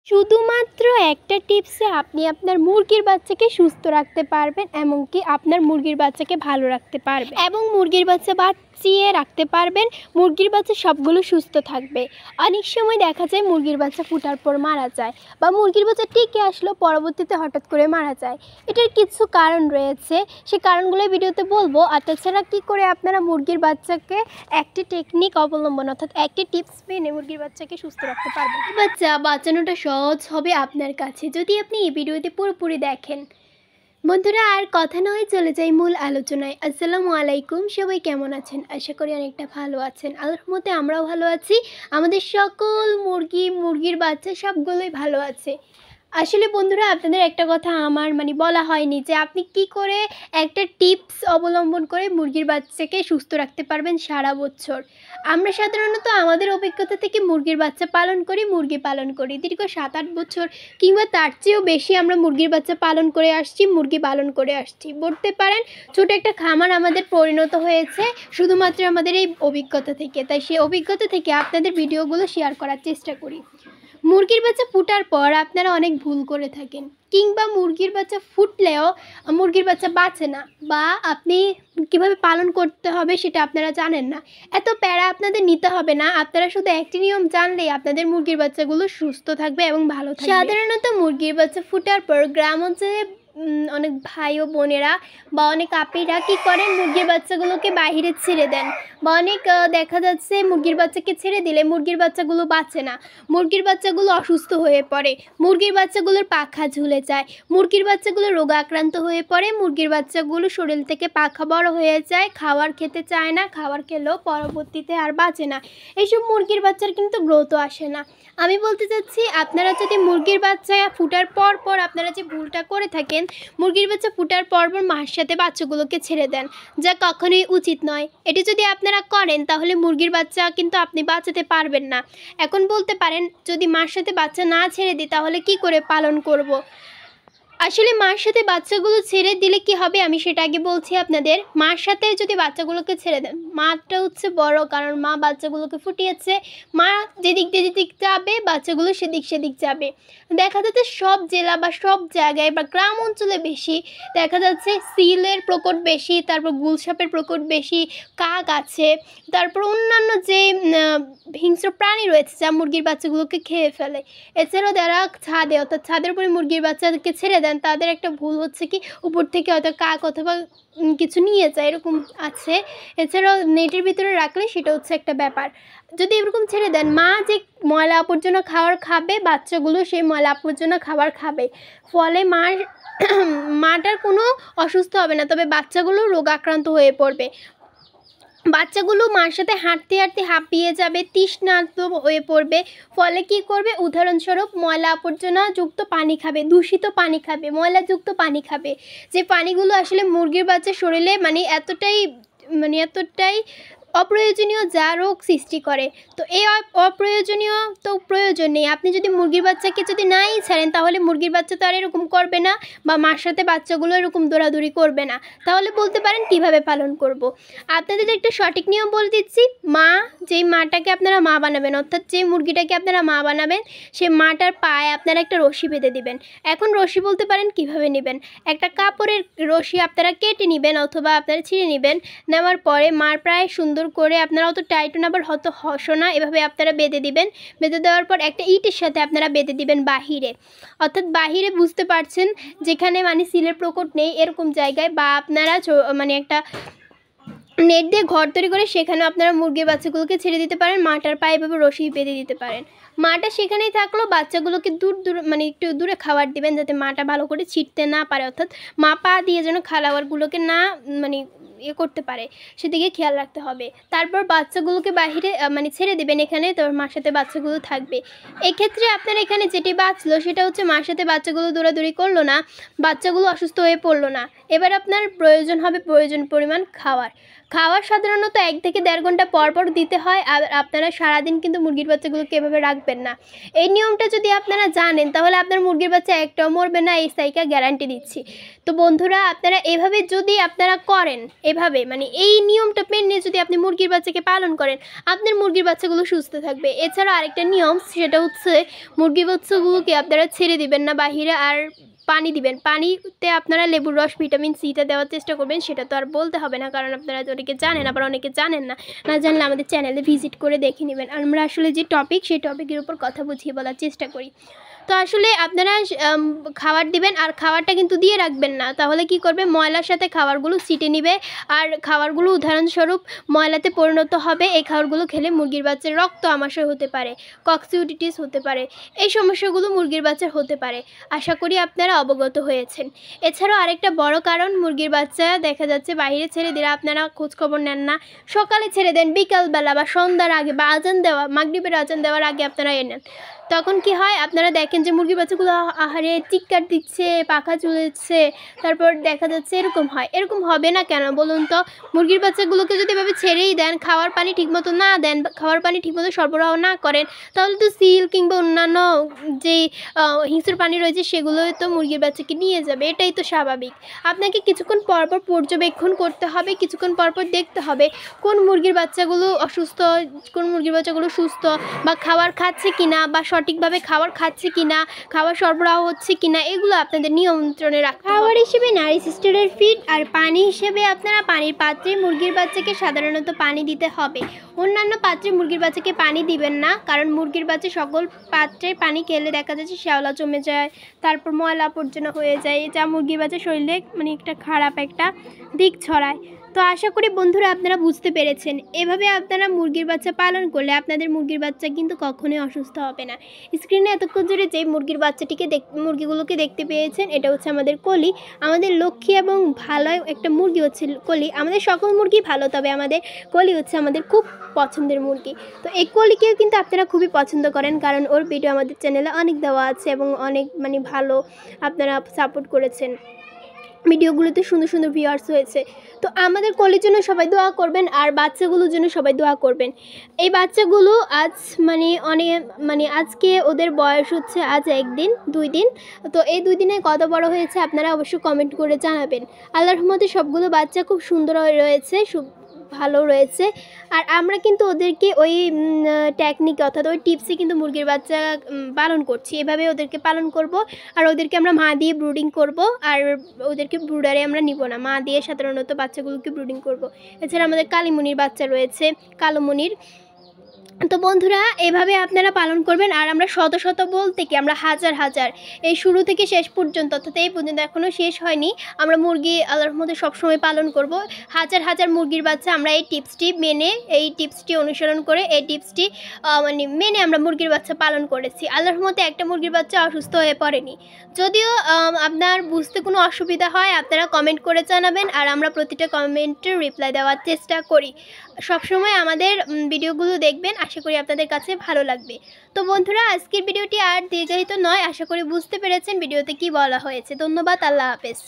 শুধুমাত্র একটা টিপসে আপনি আপনার মুরগির বাচ্চাকে সুস্থ রাখতে পারবেন, এমনকি আপনার মুরগির বাচ্চাকে ভালো রাখতে পারবেন এবং মুরগির বাচ্চা বাঁচিয়ে রাখতে পারবেন। মুরগির বাচ্চা সবগুলো সুস্থ থাকবে। অনেক সময় দেখা যায় মুরগির বাচ্চা ফোটার পর মারা যায় বা মুরগির বাচ্চা টিকে আসলো পরবর্তীতে হঠাৎ করে মারা যায়। এটার কিছু কারণ রয়েছে, সেই কারণগুলো ভিডিওতে বলবো। আর তাছাড়া কী করে আপনারা মুরগির বাচ্চাকে একটি টেকনিক অবলম্বন অর্থাৎ একটি টিপস মেনে মুরগির বাচ্চাকে সুস্থ রাখতে পারবেন। বাচ্চা বাঁচানোটা সহজ হবে আপনার কাছে যদি আপনি এই ভিডিওতে পুরোপুরি দেখেন। বন্ধুরা, আর কথা নয়, চলে যাই মূল আলোচনায়। আসসালামু আলাইকুম, সবাই কেমন আছেন? আশা করি অনেকটা ভালো আছেন। আল্লাহর রহমতে আমরাও ভালো আছি। আমাদের সকল মুরগির বাচ্চা সবগুলোই ভালো আছে। আসলে বন্ধুরা, আপনাদের একটা কথা আমার বলা হয়নি যে আপনি কি করে একটা টিপস অবলম্বন করে মুরগির বাচ্চাকে সুস্থ রাখতে পারবেন সারা বছর। আমরা সাধারণত আমাদের অভিজ্ঞতা থেকে মুরগির বাচ্চা মুরগি পালন করি দীর্ঘ 7-8 বছর কিংবা তার চেয়েও বেশি। আমরা মুরগির বাচ্চা মুরগি পালন করে আসছি বলতে পারেন। ছোট একটা খামার আমাদের পরিণত হয়েছে শুধুমাত্র আমাদের এই অভিজ্ঞতা থেকে। তাই সেই অভিজ্ঞতা থেকে আপনাদের ভিডিওগুলো শেয়ার করার চেষ্টা করি। মুরগির বাচ্চা ফোটার পর আপনারা অনেক ভুল করে থাকেন, কিংবা মুরগির বাচ্চা ফুটলেও মুরগির বাচ্চা বাঁচে না, বা আপনি কিভাবে পালন করতে হবে সেটা আপনারা জানেন না। এত প্যারা আপনাদের নিতে হবে না। আপনারা শুধু একটি নিয়ম জানলেই আপনাদের মুরগির বাচ্চাগুলো সুস্থ থাকবে এবং ভালো থাকবে। সাধারণত মুরগির বাচ্চা ফোটার পর গ্রাম অঞ্চলে অনেক ভাই ও বোনেরা বা অনেক আপিরা কী করেন, মুরগির বাচ্চাগুলোকে বাইরে ছেড়ে দেন, বা অনেক দেখা যাচ্ছে মুরগির বাচ্চাকে ছেড়ে দিলে মুরগির বাচ্চাগুলো বাঁচে না, মুরগির বাচ্চাগুলো অসুস্থ হয়ে পড়ে, মুরগির বাচ্চাগুলোর পাখা ঝুলে যায়, মুরগির বাচ্চাগুলো রোগাক্রান্ত হয়ে পড়ে, মুরগির বাচ্চাগুলো শরীর থেকে পাখা বড় হয়ে যায়, খাবার খেতে চায় না, খাবার খেলেও পরবর্তীতে আর বাঁচে না। এইসব মুরগির বাচ্চার কিন্তু গ্রোথও আসে না। আমি বলতে চাচ্ছি, আপনারা যদি মুরগির বাচ্চা ফোটার পর আপনারা যে ভুলটা করে থাকেন, মুরগির বাচ্চা ফোটার পর মার সাথে বাচ্চাগুলোকে ছেড়ে দেন, যা কখনোই উচিত নয়। এটি যদি আপনারা করেন তাহলে মুরগির বাচ্চা কিন্তু আপনি বাঁচাতে পারবেন না। এখন বলতে পারেন, যদি মার সাথে বাচ্চা না ছেড়ে দিই তাহলে কি করে পালন করব। আসলে মার সাথে বাচ্চাগুলো ছেড়ে দিলে কি হবে আমি সেটা আগে বলছি আপনাদের। মার সাথে যদি বাচ্চাগুলোকে ছেড়ে দেন, মাটা হচ্ছে বড়, কারণ মা বাচ্চাগুলোকে ফুটিয়েছে। মা যেদিক যাবে বাচ্চাগুলো সেদিক যাবে। দেখা যাচ্ছে সব জেলা বা সব জায়গায় বা গ্রাম অঞ্চলে বেশি দেখা যাচ্ছে সিলের প্রকট বেশি, তারপর গুলসাপের প্রকট বেশি, কাক আছে, তারপর অন্যান্য যে হিংস্র প্রাণী রয়েছে যা মুরগির বাচ্চাগুলোকে খেয়ে ফেলে। এছাড়াও যারা ছাদে অর্থাৎ ছাদের উপরে মুরগির বাচ্চাদেরকে ছেড়ে দেন, তাদের একটা ভুল হচ্ছে কি উপর থেকে হয়তো কাক অথবা কিছু নিয়ে যায়, এরকম আছে। এছাড়াও নেটের ভিতরে রাখলে সেটা হচ্ছে একটা ব্যাপার। যদি এরকম ছেড়ে দেন, মা যে ময়লা আবর্জনা খাবার খাবে, বাচ্চাগুলো সেই ময়লা আবর্জনা খাবার খাবে, ফলে মাটার কোনো অসুস্থ হবে না, তবে বাচ্চাগুলো রোগাক্রান্ত হয়ে পড়বে। বাচ্চাগুলো মার সাথে হাঁটতে হাঁপিয়ে যাবে, তৃষ্ণার্ত হয়ে পড়বে। ফলে কি করবে, উদাহরণস্বরূপ ময়লা আবর্জনা যুক্ত পানি খাবে, দূষিত পানি খাবে, ময়লাযুক্ত পানি খাবে, যে পানিগুলো আসলে মুরগির বাচ্চার শরীরে এতটাই অপ্রয়োজনীয়, যা রোগ সৃষ্টি করে। তো এই অপ্রয়োজনীয় তো প্রয়োজন নেই। আপনি যদি মুরগির বাচ্চাকে যদি নাই ছাড়েন, তাহলে মুরগির বাচ্চা তো আর এরকম করবে না, বা মার সাথে বাচ্চাগুলো এরকম দৌড়াদৌড়ি করবে না। তাহলে বলতে পারেন কিভাবে পালন করব। আপনাদের একটা সঠিক নিয়ম বলে দিচ্ছি। যেই মাটাকে আপনারা মা বানাবেন, অর্থাৎ যে মুরগিটাকে আপনারা মা বানাবেন, সেই মাটার পায়ে আপনারা একটা রশি বেঁধে দিবেন। এখন রশি বলতে পারেন কিভাবে নেবেন, একটা কাপড়ের রশি আপনারা কেটে নেবেন অথবা আপনারা ছিঁড়ে নেবেন। নেওয়ার পরে মার প্রায় সুন্দর করে, আপনারা অত টাইটও না আবার হয়তো হসো না, এভাবে আপনারা বেঁধে দিবেন। বেঁধে দেওয়ার পর একটা ইটের সাথে আপনারা বেঁধে দিবেন বাহিরে, অর্থাৎ বাহিরে বুঝতে পারছেন যেখানে সিলের প্রকট নেই এরকম জায়গায়, বা আপনারা একটা নেট দিয়ে ঘর তৈরি করে সেখানে আপনারা মুরগির বাচ্চাগুলোকে ছেড়ে দিতে পারেন। মাটার পায়ে এভাবে রশি বেঁধে দিতে পারেন। মাটা সেখানেই থাকলো, বাচ্চাগুলোকে দূর একটু দূরে খাবার দিবেন, যাতে মাটা ভালো করে ছিটতে না পারে, অর্থাৎ মা পা দিয়ে যেন খাবারগুলোকে না করতে পারে, সেদিকে খেয়াল রাখতে হবে। তারপর বাচ্চাগুলোকে বাহিরে ছেড়ে দেবেন এখানে, তো মার সাথে বাচ্চাগুলো থাকবে। এক্ষেত্রে আপনার এখানে যেটি বাঁচলো সেটা হচ্ছে মার সাথে বাচ্চাগুলো দৌড়াদৌড়ি করলো না, বাচ্চাগুলো অসুস্থ হয়ে পড়লো না। এবার আপনার প্রয়োজন হবে প্রয়োজন পরিমাণ খাবার সাধারণত 1 থেকে 1.5 ঘন্টা পর দিতে হয়। আর আপনারা সারাদিন কিন্তু মুরগির বাচ্চাগুলোকে এভাবে রাখবেন না। এই নিয়মটা যদি আপনারা জানেন তাহলে আপনার মুরগির বাচ্চা একটাও মরবে না, এই সাইকা গ্যারান্টি দিচ্ছি। তো বন্ধুরা, আপনারা এভাবে যদি আপনারা করেন, এভাবে মানে এই নিয়মটা মেনে যদি আপনি মুরগির বাচ্চাকে পালন করেন, আপনার মুরগির বাচ্চাগুলো সুস্থ থাকবে। এছাড়া আরেকটা নিয়ম, সেটা হচ্ছে মুরগির বাচ্চাগুলোকে আপনারা ছেড়ে দিবেন না বাহিরে, আর পানি দিবেন। পানিতে আপনারা লেবুর রস, ভিটামিন সিটা দেওয়ার চেষ্টা করবেন। সেটা তো আর বলতে হবে না, কারণ আপনারা অনেকে জানেন, আবার অনেকে জানেন না। না জানলে আমাদের চ্যানেলে ভিজিট করে দেখে নেবেন। আমরা আসলে যে টপিক, সেই টপিকের উপর কথা বুঝিয়ে বলার চেষ্টা করি। তো আসলে আপনারা খাবার দিবেন, আর খাবারটা কিন্তু দিয়ে রাখবেন না, তাহলে কি করবে, ময়লার সাথে খাবারগুলো ছিটে নিবে, আর খাবারগুলো উদাহরণস্বরূপ ময়লাতে পরিণত হবে। এই খাবারগুলো খেলে মুরগির বাচ্চার রক্ত আমাশয় হতে পারে, কক্সিউটিটিস হতে পারে, এই সমস্যাগুলো মুরগির বাচ্চার হতে পারে। আশা করি আপনারা অবগত হয়েছেন। এছাড়াও আরেকটা বড় কারণ, মুরগির বাচ্চা দেখা যাচ্ছে বাইরে ছেড়ে দিলে আপনারা খোঁজখবর নেন না। সকালে ছেড়ে দেন, বিকালবেলা বা সন্ধ্যার আগে বা আজান দেওয়া, মাগরিবের আজান দেওয়ার আগে আপনারা নেন। তখন কি হয়, আপনারা দেখেন যে মুরগির বাচ্চাগুলো আহারে চিৎকার দিচ্ছে, পাখা ঝুলেছে, তারপর দেখা যাচ্ছে এরকম হয়। এরকম হবে না কেন বলুন তো? মুরগির বাচ্চাগুলোকে যদি এভাবে ছেড়েই দেন, খাওয়ার পানি ঠিকমতো না দেন, খাওয়ার পানি ঠিকমতো সরবরাহ না করেন, তাহলে তো সিল কিংবা অন্যান্য যেই হিংস্র প্রাণী রয়েছে সেগুলোই তো মুরগির বাচ্চাকে নিয়ে যাবে। এটাই তো স্বাভাবিক। আপনাকে কিছুক্ষণ পরপর পর্যবেক্ষণ করতে হবে, কিছুক্ষণ পরপর দেখতে হবে কোন মুরগির বাচ্চাগুলো অসুস্থ, কোন মুরগির বাচ্চাগুলো সুস্থ, বা খাবার খাচ্ছে কিনা, বা সঠিকভাবে খাবার খাচ্ছে কিনা, খাবার সরবরাহ হচ্ছে কিনা, এগুলো আপনাদের নিয়ন্ত্রণে রাখতে হবে। খাবার হিসেবে নারী সিস্টারের ফিড, আর পানি হিসেবে আপনারা পানির পাত্রে মুরগির বাচ্চাকে সাধারণত পানি দিতে হবে। অন্যান্য পাত্রে মুরগির বাচ্চাকে পানি দিবেন না, কারণ মুরগির বাচ্চা সকল পাত্রে পানি খেলে দেখা যাচ্ছে শ্যাওলা জমে যায়, তারপর ময়লা আবর্জনা হয়ে যায়, যা মুরগির বাচ্চার শরীরে মানে একটা খারাপ একটা দিক ছড়ায়। তো আশা করি বন্ধুরা আপনারা বুঝতে পেরেছেন। এভাবে আপনারা মুরগির বাচ্চা পালন করলে আপনাদের মুরগির বাচ্চা কিন্তু কখনোই অসুস্থ হবে না। স্ক্রিনে এতক্ষণ ধরে যে মুরগির বাচ্চাটিকে মুরগিগুলোকে দেখতে পেয়েছেন, এটা হচ্ছে আমাদের কলি। আমাদের লক্ষ্মী এবং ভালো একটা মুরগি হচ্ছে কলি। আমাদের সকল মুরগি ভালো, তবে আমাদের কলি হচ্ছে আমাদের খুব পছন্দের মুরগি। তো এই কলিকেও কিন্তু আপনারা খুবই পছন্দ করেন, কারণ ওর ভিডিও আমাদের চ্যানেলে অনেক দেওয়া আছে এবং অনেক মানে ভালো আপনারা সাপোর্ট করেছেন। ভিডিওগুলোতে সুন্দর সুন্দর ভিউয়ার্স হয়েছে। তো আমাদের কলির জন্য সবাই দোয়া করবেন, আর বাচ্চাগুলোর জন্য সবাই দোয়া করবেন। এই বাচ্চাগুলো আজ আজকে ওদের বয়স হচ্ছে আজ 1 দিন 2 দিন। তো এই 2 দিনে কত বড় হয়েছে আপনারা অবশ্যই কমেন্ট করে জানাবেন। আল্লাহর রহমতে সবগুলো বাচ্চা খুব সুন্দর রয়েছে, ভালো রয়েছে। আর আমরা কিন্তু ওদেরকে ওই টেকনিক অর্থাৎ ওই টিপসে কিন্তু মুরগির বাচ্চা পালন করছি। এভাবে ওদেরকে পালন করব, আর ওদেরকে আমরা মা দিয়ে ব্রুডিং করব, আর ওদেরকে ব্রুডারে আমরা নিব না, মা দিয়ে সাধারণত বাচ্চাগুলোকে ব্রুডিং করব। এছাড়া আমাদের কালিমুনির বাচ্চা রয়েছে, কালোমুনির। তো বন্ধুরা এভাবে আপনারা পালন করবেন। আর আমরা শত শত বলতে কি, আমরা হাজার হাজার, এই শুরু থেকে শেষ পর্যন্ত অর্থাৎ এই পর্যন্ত এখনও শেষ হয়নি, আমরা মুরগি আল্লাহর মধ্যে সবসময় পালন করব। হাজার হাজার মুরগির বাচ্চা আমরা এই টিপসটি অনুসরণ করে, এই টিপসটি মেনে আমরা মুরগির বাচ্চা পালন করেছি। আল্লাহর মধ্যে একটা মুরগির বাচ্চা অসুস্থ হয়ে পড়েনি। যদিও আপনার বুঝতে কোনো অসুবিধা হয়, আপনারা কমেন্ট করে জানাবেন, আর আমরা প্রতিটা কমেন্টের রিপ্লাই দেওয়ার চেষ্টা করি। সবসময় আমাদের ভিডিওগুলো দেখবেন, আশা করি আপনাদের কাছে ভালো লাগবে। তো বন্ধুরা আজকের ভিডিওটি আর দীর্ঘায়িত নয়, আশা করি বুঝতে পেরেছেন ভিডিওতে কি বলা হয়েছে। ধন্যবাদ, আল্লাহ হাফেজ।